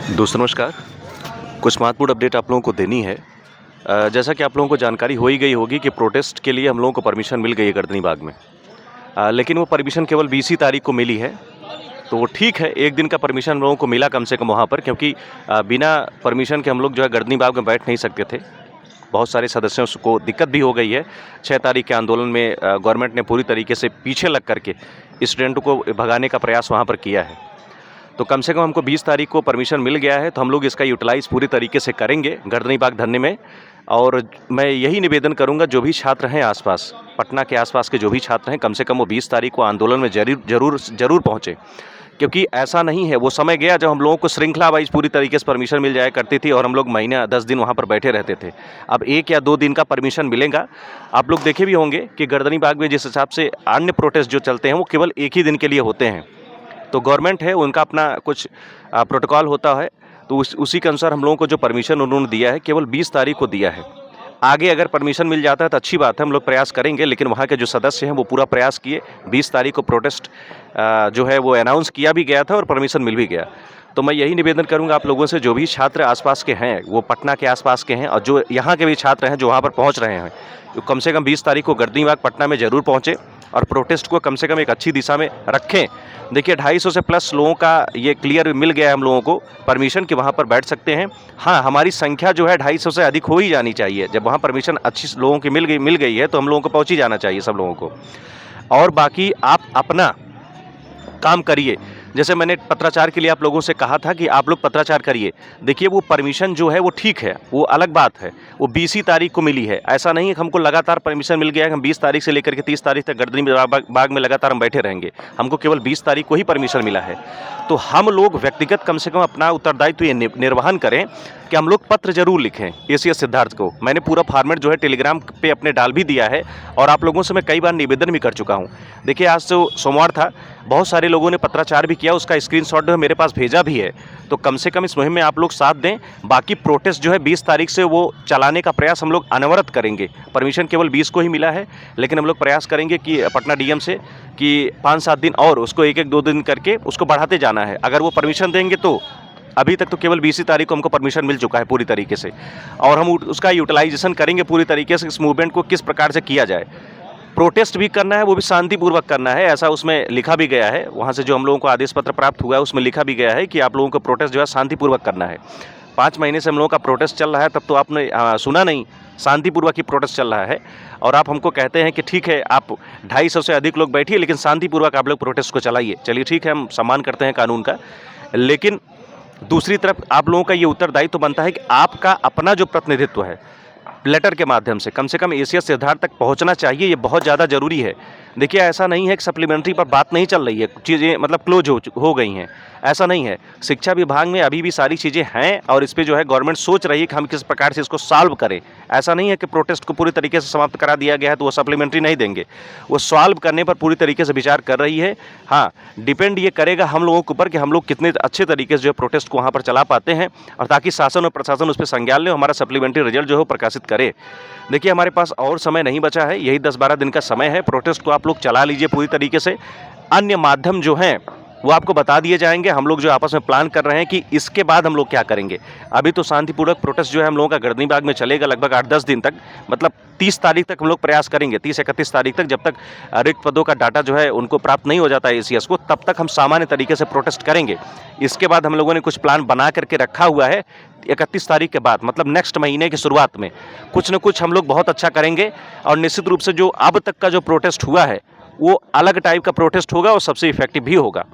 दोस्तों नमस्कार। कुछ महत्वपूर्ण अपडेट आप लोगों को देनी है। जैसा कि आप लोगों को जानकारी हो ही गई होगी कि प्रोटेस्ट के लिए हम लोगों को परमिशन मिल गई है गर्दनी बाग में। लेकिन वो परमिशन केवल 20 ही तारीख को मिली है। तो वो ठीक है, 1 दिन का परमिशन हम लोगों को मिला कम से कम वहाँ पर, क्योंकि बिना परमिशन के हम लोग जो है गर्दनी बाग में बैठ नहीं सकते थे। बहुत सारे सदस्यों को दिक्कत भी हो गई है। 6 तारीख के आंदोलन में गवर्नमेंट ने पूरी तरीके से पीछे लग करके स्टूडेंटों को भगाने का प्रयास वहाँ पर किया है। तो कम से कम हमको 20 तारीख को परमिशन मिल गया है, तो हम लोग इसका यूटिलाइज़ पूरी तरीके से करेंगे गर्दनी बाग धरने में। और मैं यही निवेदन करूंगा, जो भी छात्र हैं आसपास, पटना के आसपास के जो भी छात्र हैं, कम से कम वो 20 तारीख को आंदोलन में जरूर पहुँचे। क्योंकि ऐसा नहीं है, वो समय गया जब हम लोगों को श्रृंखला वाइज पूरी तरीके से परमिशन मिल जाया करती थी और हम लोग महीना 10 दिन वहाँ पर बैठे रहते थे। अब 1 या 2 दिन का परमिशन मिलेगा। आप लोग देखे भी होंगे कि गर्दनी बाग में जिस हिसाब से अन्य प्रोटेस्ट जो चलते हैं वो केवल 1 ही दिन के लिए होते हैं। तो गवर्नमेंट है, उनका अपना कुछ प्रोटोकॉल होता है, तो उसी के अनुसार हम लोगों को जो परमिशन उन्होंने दिया है केवल 20 तारीख को दिया है। आगे अगर परमिशन मिल जाता है तो अच्छी बात है, हम लोग प्रयास करेंगे। लेकिन वहाँ के जो सदस्य हैं वो पूरा प्रयास किए। 20 तारीख को प्रोटेस्ट जो है वो अनाउंस किया भी गया था और परमिशन मिल भी गया। तो मैं यही निवेदन करूंगा आप लोगों से, जो भी छात्र आसपास के हैं, वो पटना के आसपास के हैं और जो यहाँ के भी छात्र हैं जो वहाँ पर पहुँच रहे हैं, तो कम से कम 20 तारीख को गर्दनी बाग पटना में ज़रूर पहुँचे और प्रोटेस्ट को कम से कम एक अच्छी दिशा में रखें। देखिए 250 से प्लस लोगों का ये क्लियर मिल गया है हम लोगों को परमिशन कि वहाँ पर बैठ सकते हैं। हाँ, हमारी संख्या जो है 250 से अधिक हो ही जानी चाहिए। जब वहाँ परमिशन अच्छी लोगों की मिल गई है तो हम लोगों को पहुँच ही जाना चाहिए सब लोगों को। और बाकी आप अपना काम करिए। जैसे मैंने पत्राचार के लिए आप लोगों से कहा था कि आप लोग पत्राचार करिए। देखिए वो परमिशन जो है वो ठीक है, वो अलग बात है, वो 20 ही तारीख को मिली है। ऐसा नहीं है कि हमको लगातार परमिशन मिल गया है, हम 20 तारीख से लेकर के 30 तारीख तक गर्दनी बाग में लगातार हम बैठे रहेंगे। हमको केवल 20 तारीख को ही परमिशन मिला है। तो हम लोग व्यक्तिगत कम से कम अपना उत्तरदायित्व ये निर्वहन करें कि हम लोग पत्र जरूर लिखें एसीएस सिद्धार्थ को। मैंने पूरा फॉर्मेट जो है टेलीग्राम पे अपने डाल भी दिया है और आप लोगों से मैं कई बार निवेदन भी कर चुका हूँ। देखिए आज तो सोमवार था, बहुत सारे लोगों ने पत्राचार भी किया, उसका स्क्रीनशॉट जो है मेरे पास भेजा भी है। तो कम से कम इस मुहिम में आप लोग साथ दें। बाकी प्रोटेस्ट जो है 20 तारीख से वो चलाने का प्रयास हम लोग अनवरत करेंगे। परमिशन केवल 20 को ही मिला है, लेकिन हम लोग प्रयास करेंगे कि पटना डीएम से कि 5-7 दिन और उसको 1-1 2 दिन करके उसको बढ़ाते जाना है। अगर वो परमिशन देंगे तो अभी तक तो केवल 20 ही तारीख को हमको परमिशन मिल चुका है पूरी तरीके से, और हम उसका यूटिलाइजेशन करेंगे पूरी तरीके से। इस मूवमेंट को किस प्रकार से किया जाए, प्रोटेस्ट भी करना है, वो भी शांतिपूर्वक करना है, ऐसा उसमें लिखा भी गया है। वहाँ से जो हम लोगों को आदेश पत्र प्राप्त हुआ है उसमें लिखा भी गया है कि आप लोगों को प्रोटेस्ट जो है शांतिपूर्वक करना है। 5 महीने से हम लोगों का प्रोटेस्ट चल रहा है, तब तो आपने सुना नहीं, शांतिपूर्वक ही प्रोटेस्ट चल रहा है। और आप हमको कहते हैं कि ठीक है आप 250 से अधिक लोग बैठिए, लेकिन शांतिपूर्वक आप लोग प्रोटेस्ट को चलाइए। चलिए ठीक है, हम सम्मान करते हैं कानून का, लेकिन दूसरी तरफ आप लोगों का ये उत्तरदायित्व तो बनता है कि आपका अपना जो प्रतिनिधित्व है लेटर के माध्यम से कम एसीएस सिद्धार्थ तक पहुंचना चाहिए। ये बहुत ज़्यादा ज़रूरी है। देखिए ऐसा नहीं है कि सप्लीमेंट्री पर बात नहीं चल रही है, चीज़ें मतलब क्लोज हो गई हैं, ऐसा नहीं है। शिक्षा विभाग में अभी भी सारी चीज़ें हैं और इस पे जो है गवर्नमेंट सोच रही है कि हम किस प्रकार से इसको सॉल्व करें। ऐसा नहीं है कि प्रोटेस्ट को पूरी तरीके से समाप्त करा दिया गया है तो वो सप्लीमेंट्री नहीं देंगे, वो सॉल्व करने पर पूरी तरीके से विचार कर रही है। हाँ, डिपेंड ये करेगा हम लोगों के ऊपर कि हम लोग कितने अच्छे तरीके से जो है प्रोटेस्ट को वहाँ पर चला पाते हैं, और ताकि शासन और प्रशासन उस पर संज्ञान ले, हमारा सप्लीमेंट्री रिजल्ट जो है प्रकाशित करे। देखिए हमारे पास और समय नहीं बचा है, यही 10-12 दिन का समय है। प्रोटेस्ट को आप लोग चला लीजिए पूरी तरीके से। अन्य माध्यम जो हैं वो आपको बता दिए जाएंगे। हम लोग जो आपस में प्लान कर रहे हैं कि इसके बाद हम लोग क्या करेंगे। अभी तो शांतिपूर्वक प्रोटेस्ट जो है हम लोगों का गर्दनी बाग में चलेगा लगभग 8-10 दिन तक, मतलब 30 तारीख तक हम लोग प्रयास करेंगे, 30-31 तारीख तक, जब तक रिक्त पदों का डाटा जो है उनको प्राप्त नहीं हो जाता है एसीएस को, तब तक हम सामान्य तरीके से प्रोटेस्ट करेंगे। इसके बाद हम लोगों ने कुछ प्लान बना करके रखा हुआ है। 31 तारीख के बाद मतलब नेक्स्ट महीने की शुरुआत में कुछ न कुछ हम लोग बहुत अच्छा करेंगे, और निश्चित रूप से जो अब तक का जो प्रोटेस्ट हुआ है वो अलग टाइप का प्रोटेस्ट होगा और सबसे इफेक्टिव भी होगा।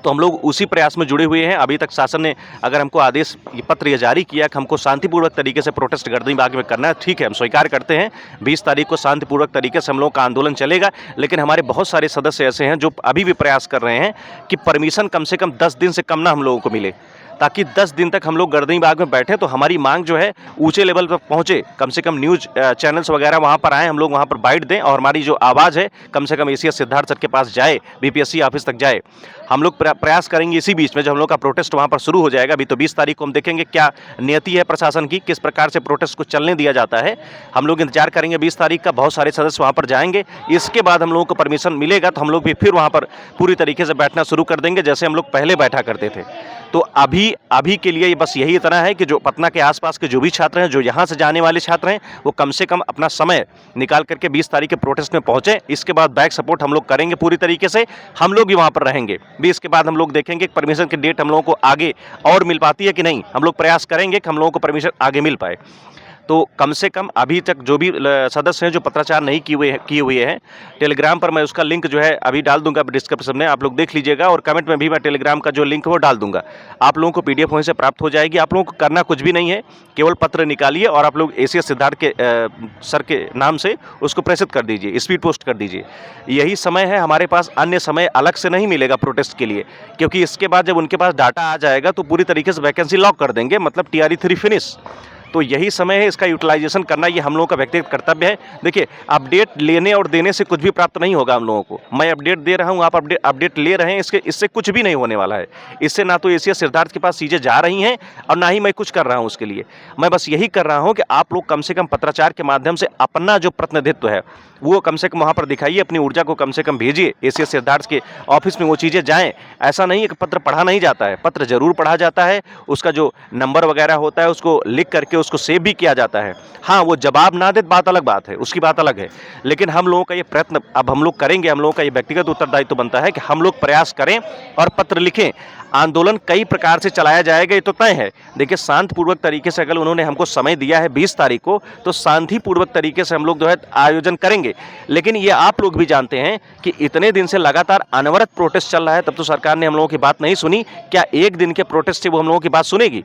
तो हम लोग उसी प्रयास में जुड़े हुए हैं। अभी तक शासन ने अगर हमको आदेश पत्र ये जारी किया कि हमको शांतिपूर्वक तरीके से प्रोटेस्ट गर्दनी बाग में करना है, ठीक है, हम स्वीकार करते हैं। 20 तारीख को शांतिपूर्वक तरीके से हम लोग का आंदोलन चलेगा। लेकिन हमारे बहुत सारे सदस्य ऐसे हैं जो अभी भी प्रयास कर रहे हैं कि परमिशन कम से कम 10 दिन से कम ना हम लोगों को मिले, ताकि 10 दिन तक हम लोग गर्दनी बाग में बैठे तो हमारी मांग जो है ऊंचे लेवल पर पहुंचे। कम से कम न्यूज़ चैनल्स वगैरह वहां पर आए, हम लोग वहां पर बाइट दें और हमारी जो आवाज़ है कम से कम एसीएस सिद्धार्थ सर के पास जाए, बीपीएससी ऑफिस तक जाए। हम लोग प्रयास करेंगे इसी बीच में जब हम लोग का प्रोटेस्ट वहां पर शुरू हो जाएगा। अभी तो 20 तारीख को हम देखेंगे क्या नियति है प्रशासन की, किस प्रकार से प्रोटेस्ट को चलने दिया जाता है। हम लोग इंतजार करेंगे 20 तारीख का, बहुत सारे सदस्य वहां पर जाएंगे। इसके बाद हम लोगों को परमिशन मिलेगा तो हम लोग भी फिर वहां पर पूरी तरीके से बैठना शुरू कर देंगे जैसे हम लोग पहले बैठा करते थे। तो अभी अभी के लिए बस यही इतना है कि जो पटना के आसपास के जो भी छात्र हैं, जो यहाँ से जाने वाले छात्र हैं, वो कम से कम अपना समय निकाल करके 20 तारीख के प्रोटेस्ट में पहुँचें। इसके बाद बैक सपोर्ट हम लोग करेंगे पूरी तरीके से, हम लोग भी वहाँ पर रहेंगे। 20 के बाद हम लोग देखेंगे कि परमिशन की डेट हम लोगों को आगे और मिल पाती है कि नहीं। हम लोग प्रयास करेंगे कि हम लोगों को परमिशन आगे मिल पाए। तो कम से कम अभी तक जो भी सदस्य हैं जो पत्राचार नहीं किए हुए हैं, टेलीग्राम पर मैं उसका लिंक जो है अभी डाल दूंगा डिस्क्रिप्शन में, आप लोग देख लीजिएगा। और कमेंट में भी मैं टेलीग्राम का जो लिंक है वो डाल दूंगा। आप लोगों को पीडीएफ वहीं से प्राप्त हो जाएगी। आप लोगों को करना कुछ भी नहीं है, केवल पत्र निकालिए और आप लोग एसीएस सिद्धार्थ के सर के नाम से उसको प्रेषित कर दीजिए, स्पीड पोस्ट कर दीजिए। यही समय है हमारे पास, अन्य समय अलग से नहीं मिलेगा प्रोटेस्ट के लिए, क्योंकि इसके बाद जब उनके पास डाटा आ जाएगा तो पूरी तरीके से वैकेंसी लॉक कर देंगे, मतलब TRE 3 फिनिश। तो यही समय है, इसका यूटिलाइजेशन करना ये हम लोगों का व्यक्तिगत कर्तव्य है। देखिए, अपडेट लेने और देने से कुछ भी प्राप्त नहीं होगा हम लोगों को। मैं अपडेट दे रहा हूँ, आप अपडेट ले रहे हैं, इससे कुछ भी नहीं होने वाला है। इससे ना तो एसीएस सिद्धार्थ के पास चीज़ें जा रही हैं और ना ही मैं कुछ कर रहा हूँ उसके लिए। मैं बस यही कर रहा हूँ कि आप लोग कम से कम पत्राचार के माध्यम से अपना जो प्रतिनिधित्व है वो कम से कम वहाँ पर दिखाइए, अपनी ऊर्जा को कम से कम भेजिए। एसीएस सिद्धार्थ के ऑफिस में वो चीज़ें जाएँ। ऐसा नहीं है कि पत्र पढ़ा नहीं जाता है, पत्र जरूर पढ़ा जाता है। उसका जो नंबर वगैरह होता है उसको लिख करके उसको सेव भी किया जाता है। हाँ, वो जवाब ना दे बात अलग बात है, उसकी बात अलग है। लेकिन हम लोगों का ये प्रयत्न अब हम लोग करेंगे, हम लोगों का ये व्यक्तिगत उत्तरदायित्व बनता है कि हम लोग प्रयास करें और पत्र लिखें। आंदोलन कई प्रकार से चलाया जाएगा, ये तो तय है। देखिए, शांतिपूर्वक तरीके से अगर उन्होंने हमको समय दिया है 20 तारीख को, तो शांतिपूर्वक तरीके से हम लोग जो है आयोजन करेंगे। लेकिन ये आप लोग भी जानते हैं कि इतने दिन से लगातार अनवरत प्रोटेस्ट चल रहा है, तब तो सरकार ने हम लोगों की बात नहीं सुनी। क्या एक दिन के प्रोटेस्ट से वो हम लोगों की बात सुनेगी?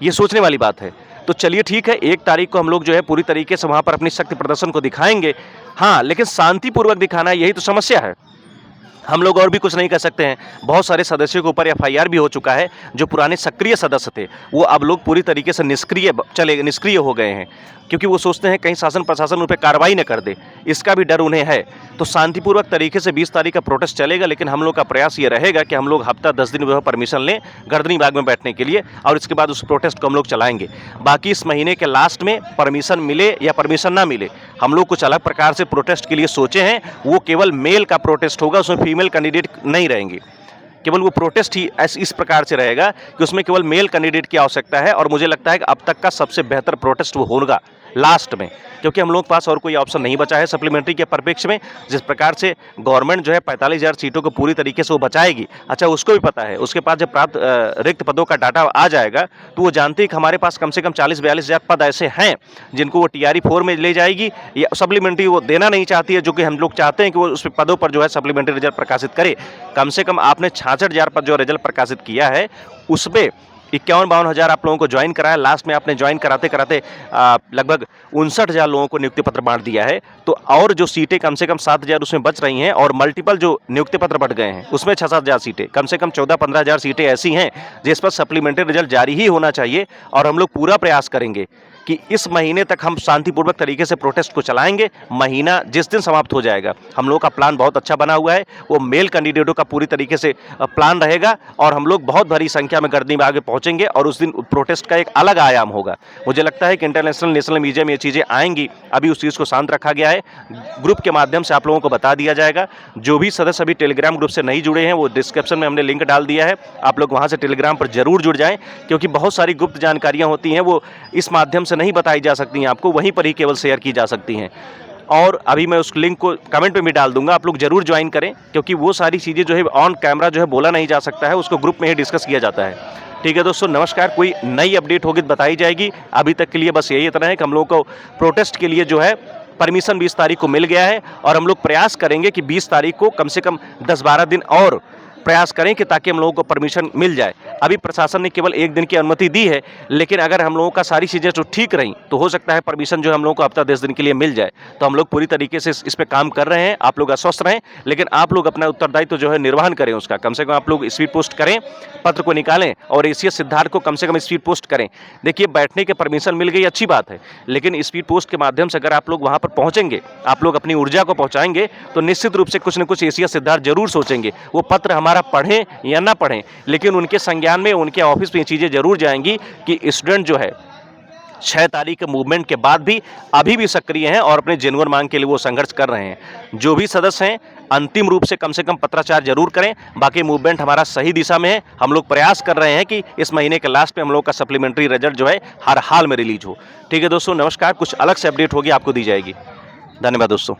ये सोचने वाली बात है। तो चलिए ठीक है, 1 तारीख को हम लोग जो है पूरी तरीके से वहाँ पर अपनी शक्ति प्रदर्शन को दिखाएंगे। हाँ, लेकिन शांतिपूर्वक दिखाना, यही तो समस्या है। हम लोग और भी कुछ नहीं कर सकते हैं। बहुत सारे सदस्यों के ऊपर FIR भी हो चुका है। जो पुराने सक्रिय सदस्य थे वो अब लोग पूरी तरीके से निष्क्रिय हो गए हैं, क्योंकि वो सोचते हैं कहीं शासन प्रशासन उन पर कार्रवाई न कर दे, इसका भी डर उन्हें है। तो शांतिपूर्वक तरीके से 20 तारीख का प्रोटेस्ट चलेगा, लेकिन हम लोग का प्रयास ये रहेगा कि हम लोग हफ्ता 10 दिन वह परमिशन लें गर्दनी बाग में बैठने के लिए, और इसके बाद उस प्रोटेस्ट को हम लोग चलाएंगे। बाकी इस महीने के लास्ट में परमिशन मिले या परमिशन ना मिले, हम लोग कुछ अलग प्रकार से प्रोटेस्ट के लिए सोचे हैं। वो केवल मेल का प्रोटेस्ट होगा, उसमें फीमेल कैंडिडेट नहीं रहेंगे। केवल वो प्रोटेस्ट ही इस प्रकार से रहेगा कि उसमें केवल मेल कैंडिडेट की आवश्यकता है। और मुझे लगता है कि अब तक का सबसे बेहतर प्रोटेस्ट वो होगा लास्ट में, क्योंकि हम लोग के पास और कोई ऑप्शन नहीं बचा है सप्लीमेंट्री के परिप्रेक्ष्य में। जिस प्रकार से गवर्नमेंट जो है 45,000 सीटों को पूरी तरीके से वो बचाएगी, अच्छा उसको भी पता है। उसके पास जब प्राप्त रिक्त पदों का डाटा आ जाएगा तो वो जानती है कि हमारे पास कम से कम 40-42 हज़ार पद ऐसे हैं जिनको वो TRE 4 में ले जाएगी, या सप्लीमेंट्री वो देना नहीं चाहती है, जो कि हम लोग चाहते हैं कि वो उस पदों पर जो है सप्लीमेंट्री रिजल्ट प्रकाशित करे। कम से कम आपने 66,000 पद जो रिजल्ट प्रकाशित किया है उसमें 51-52 हज़ार आप लोगों को ज्वाइन कराया। लास्ट में आपने ज्वाइन कराते कराते लगभग 59,000 लोगों को नियुक्ति पत्र बांट दिया है। तो और जो सीटें कम से कम 7,000 उसमें बच रही हैं, और मल्टीपल जो नियुक्ति पत्र बढ़ गए हैं उसमें 6-7 हज़ार सीटें, कम से कम 14-15 हज़ार सीटें ऐसी हैं जिस पर सप्लीमेंट्री रिजल्ट जारी ही होना चाहिए। और हम लोग पूरा प्रयास करेंगे कि इस महीने तक हम शांतिपूर्वक तरीके से प्रोटेस्ट को चलाएंगे। महीना जिस दिन समाप्त हो जाएगा, हम लोग का प्लान बहुत अच्छा बना हुआ है। वो मेल कैंडिडेटों का पूरी तरीके से प्लान रहेगा, और हम लोग बहुत भारी संख्या में गर्दनी बाग में पहुंचेंगे, और उस दिन प्रोटेस्ट का एक अलग आयाम होगा। मुझे लगता है कि इंटरनेशनल नेशनल मीडिया में ये चीज़ें आएंगी। अभी उस चीज़ को शांत रखा गया है, ग्रुप के माध्यम से आप लोगों को बता दिया जाएगा। जो भी सदस्य अभी टेलीग्राम ग्रुप से नहीं जुड़े हैं, वो डिस्क्रिप्शन में हमने लिंक डाल दिया है, आप लोग वहाँ से टेलीग्राम पर जरूर जुड़ जाएँ, क्योंकि बहुत सारी गुप्त जानकारियाँ होती हैं वो इस माध्यम से नहीं बताई जा सकती हैं आपको, वहीं पर ही केवल शेयर की जा सकती हैं। और अभी मैं उस लिंक को कमेंट में भी डाल दूंगा, आप लोग जरूर ज्वाइन करें, क्योंकि वो सारी चीज़ें जो है ऑन कैमरा जो है बोला नहीं जा सकता है, उसको ग्रुप में ही डिस्कस किया जाता है। ठीक है दोस्तों, नमस्कार। कोई नई अपडेट होगी तो बताई जाएगी। अभी तक के लिए बस यही इतना है कि हम लोग को प्रोटेस्ट के लिए जो है परमिशन 20 तारीख को मिल गया है, और हम लोग प्रयास करेंगे कि 20 तारीख को कम से कम 10-12 दिन और प्रयास करें कि ताकि हम लोगों को परमिशन मिल जाए। अभी प्रशासन ने केवल 1 दिन की अनुमति दी है, लेकिन अगर हम लोगों का सारी चीज़ें जो ठीक रहीं तो हो सकता है परमिशन जो हम लोगों को हफ्ता 10 दिन के लिए मिल जाए। तो हम लोग पूरी तरीके से इस पे काम कर रहे हैं। आप लोग अस्वस्थ रहें, लेकिन आप लोग अपना उत्तरदायित्व जो है निर्वहन करें उसका। कम से कम आप लोग स्पीड पोस्ट करें, पत्र को निकालें, और एसीएस सिद्धार्थ को कम से कम स्पीड पोस्ट करें। देखिए, बैठने के परमिशन मिल गई, अच्छी बात है, लेकिन स्पीड पोस्ट के माध्यम से अगर आप लोग वहाँ पर पहुँचेंगे, आप लोग अपनी ऊर्जा को पहुँचाएंगे, तो निश्चित रूप से कुछ न कुछ एसीएस सिद्धार्थ जरूर सोचेंगे। वो पत्र हमारा पढ़ें या ना पढ़ें, लेकिन उनके संज्ञान में, उनके ऑफिस में ये चीज़ें जरूर जाएंगी कि स्टूडेंट जो है 6 तारीख के मूवमेंट के बाद भी अभी भी सक्रिय हैं और अपने जेन्युइन मांग के लिए वो संघर्ष कर रहे हैं। जो भी सदस्य हैं अंतिम रूप से कम पत्राचार जरूर करें। बाकी मूवमेंट हमारा सही दिशा में है। हम लोग प्रयास कर रहे हैं कि इस महीने के लास्ट में हम लोग का सप्लीमेंट्री रिजल्ट जो है हर हाल में रिलीज हो। ठीक है दोस्तों, नमस्कार। कुछ अलग से अपडेट होगी आपको दी जाएगी। धन्यवाद दोस्तों।